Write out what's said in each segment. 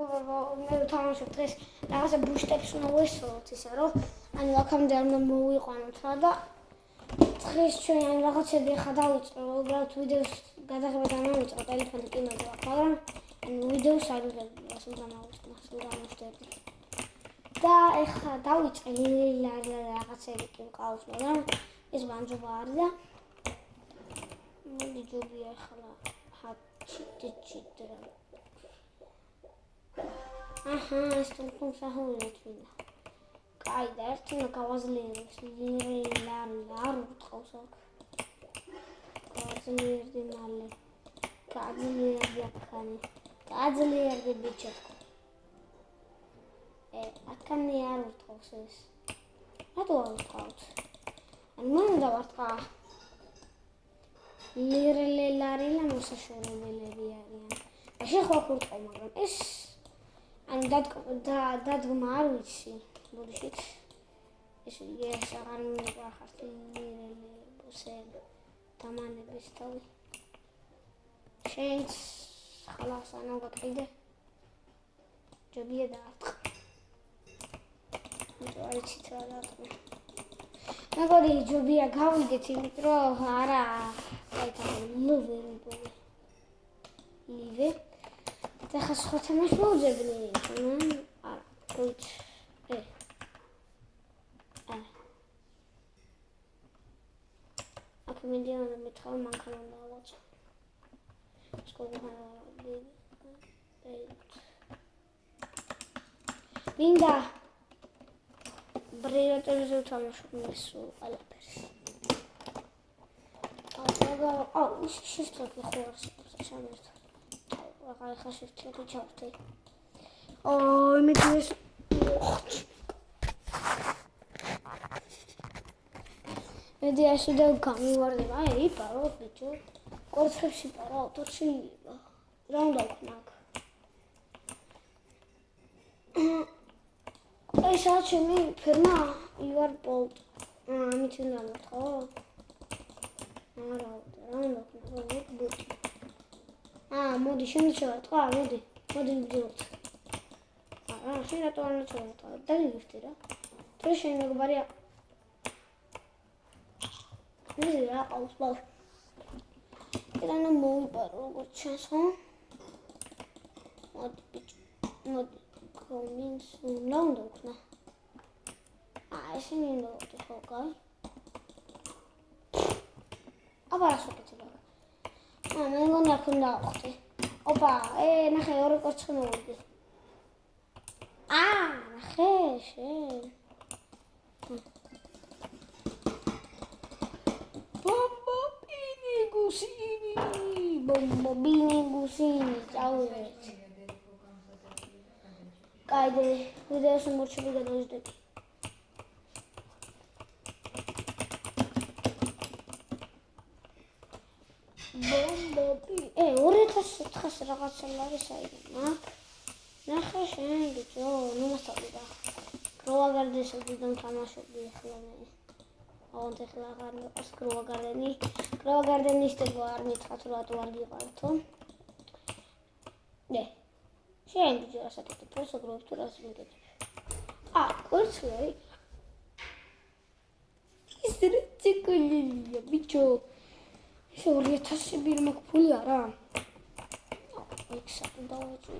მე ვთამაშობ დღეს რაღაცა ბუშტებს უნდა ვესწავლოთ ისა რომ ანუ აქამდე არ უნდა მოვიყვანოთ რა და დღეს ჩვენ ან რაღაცები ახლა დავიწყო უბრალოდ ვიდეოს გადაღება დამოვიწყო ტელეფონზე კინოზე ვარ მაგრამ ანუ ვიდეოს არ ვიღებდი ასე დამოვიწყო და ახლა დავიწყე რაღაცები კი მყავს მაგრამ ეს ბანჯობა არის და მოდი ჯობია ახლა ჩიტ აჰა ეს თუნ საჰოვია თვითონ კაი და ერთი უნდა გავაზლიეროს არ უტყავს აქ გავაზლიერდი მალე გავაზლიერდი აქანი გავაზლიერდი ბიჭო აქანი არ უტყავს ეს რატო არ უტყავთ ანუ მე უნდა ვარტყა ლირელელარილა მოსაშორებელები არიან ასე ხო ურტყო მაგრამ ეს ანუ დადგმა არ ვიცი ბოდიშით ეს აღარ მივახართ ლირელებოსენ დამანების თავი შენს ხალას ანუ გაკიდე ჯობია დაარტყა მე ვიცით რა დაარტყა მეგორი ჯობია გავიგეთ იმიტომ რომ არა ლივე და ხა სხვა თემას მოვძებნი არა ვიცი აქ მიდიან მეთქვა მანქანა დავაწყო მინდა ბრიოტებზე ვთამაშობ მისულ ყველაფერს ის შიფტი ხوارს ჩამერთა აღარ ხა შიფტი ჩავთე იმედის მედიაში და გამივარდება აი პარო ბიჭო კორცხებში პარო თორში რა უნდა ვქნა აქ ეს აჩემი ფერმა ივარ პოლტ ამით უნდა მოთხოვ არა უნდა ვქნა მოდი შენ შევარტყა მოდი ვიძოთ შენ რატო არ შევარტყა დაგიგიხდი რა თუ შენ მეგობარია მიზი რა ყავს ბავშვი ირანა მოვიპარო როგორც ჩანს ხო მოდი კომინს უნდა ვქნა ესენი უნდა ვქნა ხო კაი აბა ასაკეთება მე მგონა ქონდა ვხდი ოპა ნახე ორი კორცხი მოვიდი ნახე შენ ბომბობინი გუსინი წავიდეთ კაი ვიდეოს მორჩები გადავიждები ბომბობი 2000 რაღაცა არის აიგო ნახე შენ ბიჭო ნუ მასწავლე და კროვაგარდესა დიდან თამაშობდი ახლა მე აუნთ ახლა აღარ მეყავს კროვაგარდენისტებო არ მითხრათ რატო არ გიყავთო შენ ბიჭო ასაკეთე პროსო გროვებს თუ რას მიგეთ კორცხი არის ის რეციკოლია ბიჭო ეს 2000 ბირმა ფული არა ექსა დავაჭი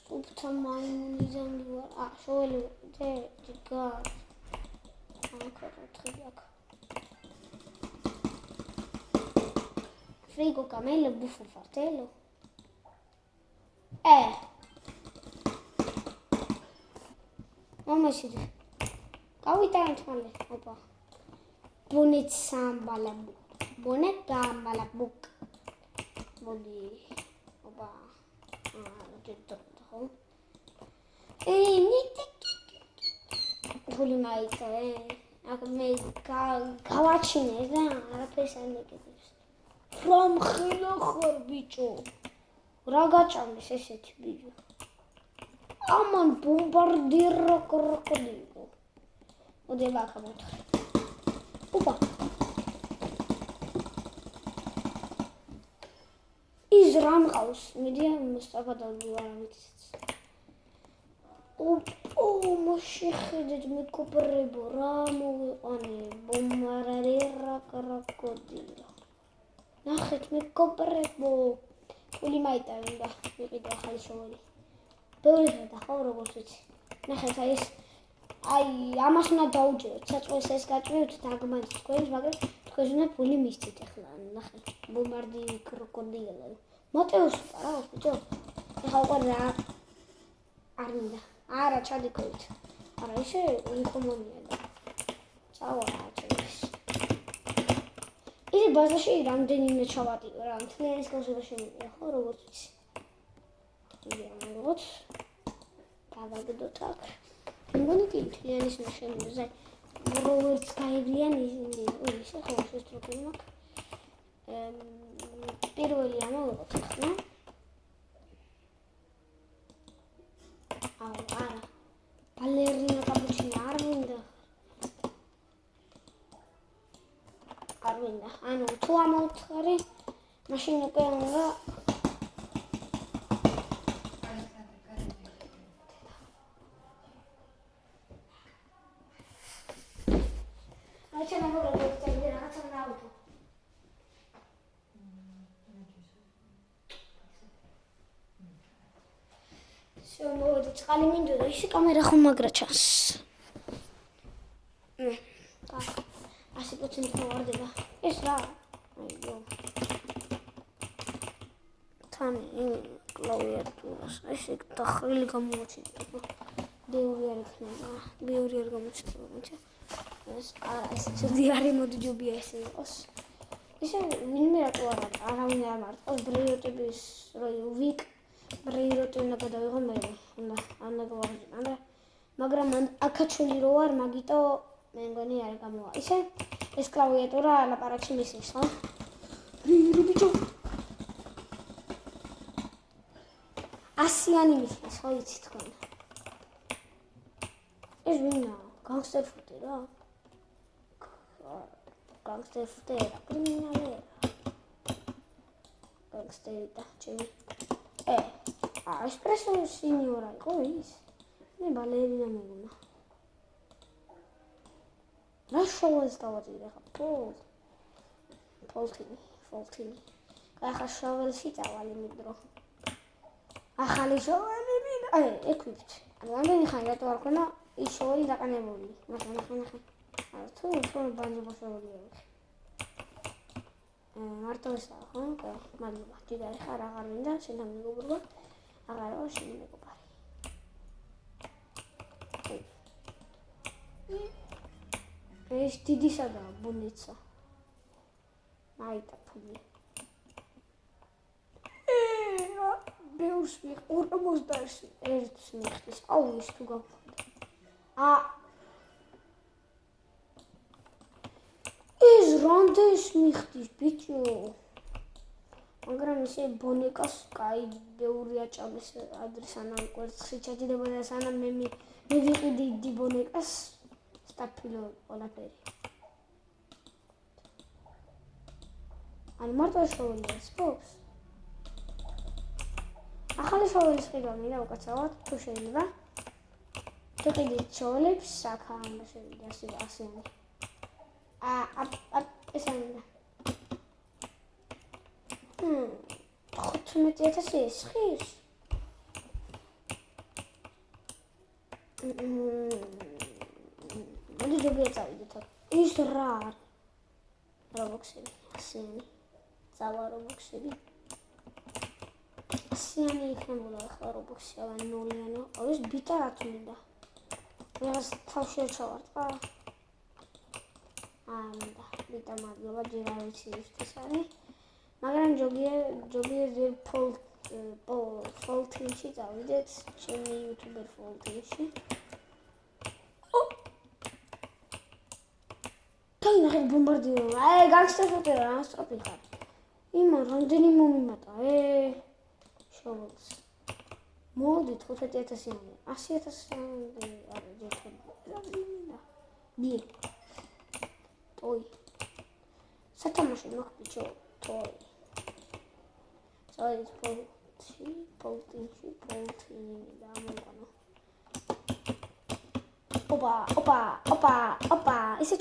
სუბთა მაიმუნი ზამბი ვარ შოელი ჯიგა აქ frigo camelo buffo fratello mamma si cavitate male opa bonet sambala bonet gambala book bodi opa tutto გული მაიცა აქ მე გავაჩინე და არაფერს არ მეკიდებს რომ ხილო ხარ ბიჭო რა გაჭამის ესეთი ბიჭო ამან ბომბარდირო კროკოდილო მოდი ვაკა მოთხარ ოპა ის რა მყავს? მიდია მოსწაფადავდი არავითიც. მოშეხედეთ მეკობრებო, რა მოვიყვანე, ბომარერა კროკოდილო. ნახეთ მეკობრებო, ფული მაიტანდა, მიყიდა ახალი შოველი. ბევრი ხედა ხო როგორც ვიცი. ნახეთ აი ეს აი ამას უნდა დაუჯეროთ, საწყოს ეს გაჭრით დაგმართ თქვენს, მაგრამ თქვენ უნდა ფული მისცით ახლა. ნახეთ, ბომბარდი კროკოდილო. მოტეუს რა ბიჭო? ეხლა უკვე რა არ მინდა. არა, ჩადიქოვით. არა, ისე უხომონია და. წავა ჩადის. ის ბაზაში რამდენიმე ჩავატიყო რა, მთლიანის კონსოლა შემიძლია ხო როგორც ვიცი. როგორც დავაგდოთ აქ. მგონი კი მთლიანის შემიძლია. როგორც გაიგლიან ისე ხო შესტროქი მაქვს. პირველი ამოვიღოთ ახლა. არა. ბალერინა კაპუჩინო არ მინდა. ანუ თუ ამოვთხარი, მაშინ უკვე უნდა წყალი მინდოდა, ისე კამერა ხომ მაგრა ჩანს. 100% მოვარდება. ეს რა? აიო. თან კლავიატურას, ესე დახრილი გამოჩნდება. ბევრი არ იქნება. ბევრი არ გამოჩნდება, მოიცა. ეს არა, ეს ძვირი არის მოდი ჯობია ესე იყოს. ისე ვინმე რატო არავინ არ მარტყავს ბრიოტების ვიკ ბრიოტი უნდა გადავიღო მე. უნდა გავაღწია. მაგრამ აქაჩული რო არ მაგიტო მე მგონი არ გამოვა. ისე ეს კლავიატურა ლაპარაკში მისის, ხო? რირი ბიჭო. 100-იანი მისის, ხო იცი თქვენ. ეს ვინა? განგსტერ ფუტი რა. განგსტერ ფუტი რა, კრიმინალია. განგსტერი და ჩემი. ესპრესო სინიორა იყო ის. მე ბალერინა მეგონა. რა შოულს დავაჭირე ხა? ფოლტინი. ახლა შოველში წავალი მიდრო. ახალი შოველი მინდა. ეკვიპტ. რამდენი ხანი რატო არ ქონა ის შოველი დაყენებული. ნახე. თუ ბანჯო შოველი არის. მარტო ესაა, ხო? მადლობა. ჯიგარი ხარ აღარ მინდა, შენ დამიგობრობა. აღარო შენ მეგობარი. ეს დიდი სადაა ბუნიცა. აიტა ფული. ბევრს მიხ 41 ერთს მიხდის. აუ ის თუ გავხდა. ეს რამდენს მიხდის ბიჭო? მაგრამ ისე ბონეკას კაი ბევრი აჭამეს ადრე სანამ კვერცხი ჩაჭიდებოდა სანამ მე ვიყიდი დი ბონეკას სტაფილო ყველაფერი. ან მარტო შოულია სპორტს. ახალი შოულის ყიდვა მინდა უკაცრავად თუ შეიძლება. თუ კიდით შოულებს საქარავნო შევიდა 100-იანი. ეს ამინდა. 15,000 ეს ხის. მოდი ჯობია წავიდეთ. ის რა არის? რობოქსები, 100-იანი. წავა რობოქსები. 100-იანი იქნებოდა ახლა რობოქსი, αλλά 0-იანი. ეს ბიტა რაც მინდა. რაღაც თავში ჩავარტყა. მინდა. ბიტა მადლობა, ჯერ არ ვიცი ისთვის არის. მაგრამ ჯობია ფოლტინში წავიდეთ, ჩემი იუთუბერ ფოლტინში. თან ნახეთ ბომბარდირო. განგსტერ ფოტო რა, სტროფი ხარ. იმან რამდენი მომიმატა, შოულს. მოდი 15,000-იანი, 100,000-იანი არა ჯერჯერობით. დი. ტოი. სათამაშო მაქვს ბიჭო, ტოი. სწორედ პოლტინში დამოვყანო. ოპა, ისე